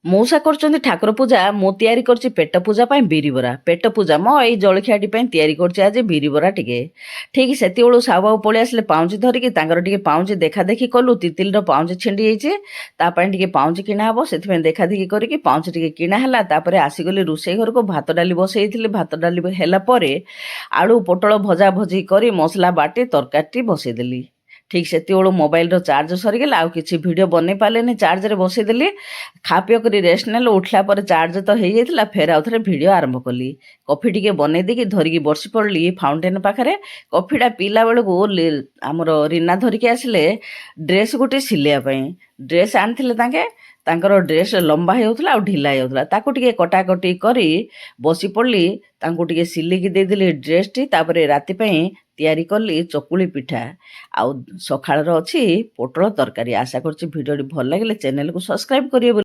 ମଉସା କରୁଛନ୍ତି ଠାକୁର ପୂଜା, ମୁଁ ତିଆରି କରୁଛି ପେଟ ପୂଜା ପାଇଁ ବିରି ବରା। ପେଟ ପୂଜା ମ ଏଇ ଜଳଖିଆଟି ପାଇଁ ତିଆରି କରୁଛି ଆଜି ବିରି ବରା ଟିକେ। ଠିକ୍ ସେତିକିବେଳୁ ସାହୁବାବୁ ପଳେଇ ଆସିଲେ ପାଉଁଜି ଧରିକି। ତାଙ୍କର ଟିକେ ପାଉଁଜି ଦେଖାଦେଖି କଲୁ। ତିତିଲିର ପାଉଁଜି ଛିଣ୍ଡି ଯାଇଛି, ତା ପାଇଁ ଟିକେ ପାଉଁଜି କିଣା ହେବ, ସେଥିପାଇଁ ଦେଖାଦେଖି କରିକି ପାଉଁଜି ଟିକେ କିଣା ହେଲା। ତାପରେ ଆସିଗଲି ରୋଷେଇ ଘରକୁ। ଭାତ ଡାଲି ବସେଇଥିଲି। ଭାତ ଡାଲି ହେଲା ପରେ ଆଳୁ ପୋଟଳ ଭଜା ଭଜି କରି ମସଲା ବାଟି ତରକାରୀଟି ବସେଇଦେଲି। ଠିକ୍ ସେତିକିବେଳୁ ମୋବାଇଲର ଚାର୍ଜ ସରିଗଲା। ଆଉ କିଛି ଭିଡ଼ିଓ ବନେଇ ପାରିଲିନି, ଚାର୍ଜରେ ବସେଇଦେଲି। ଖା ପିଅ କରି ରେଷ୍ଟ ନେଲୁ। ଉଠିଲା ପରେ ଚାର୍ଜ ତ ହେଇଯାଇଥିଲା, ଫେର ଆଉ ଥରେ ଭିଡ଼ିଓ ଆରମ୍ଭ କଲି। କଫି ଟିକେ ବନେଇ ଦେଇକି ଧରିକି ବସି ପଡ଼ିଲି ଫାଉଣ୍ଟେନ୍ ପାଖରେ। କଫିଟା ପିଇଲା ବେଳକୁ ଆମର ରିନା ଧରିକି ଆସିଲେ ଡ୍ରେସ୍ ଗୋଟେ ସିଲେଇବା ପାଇଁ। ଡ୍ରେସ୍ ଆଣିଥିଲେ ତାଙ୍କର ଡ୍ରେସ୍ ଲମ୍ବା ହେଇଯାଉଥିଲା ଆଉ ଢିଲା ହେଇଯାଉଥିଲା। ତାକୁ ଟିକେ କଟାକଟି କରି ବସି ପଡ଼ିଲି। ତାଙ୍କୁ ଟିକେ ସିଲେଇକି ଦେଇଦେଲି ଡ୍ରେସ୍ଟି। ତାପରେ ରାତି ପାଇଁ ତିଆରି କଲି ଚକୁଳି ପିଠା, ଆଉ ସକାଳର ଅଛି ପୋଟଳ ତରକାରୀ। ଆଶା କରୁଛି ଭିଡ଼ିଓଟି ଭଲ ଲାଗିଲେ ଚ୍ୟାନେଲକୁ ସବସ୍କ୍ରାଇବ୍ କରିବେ।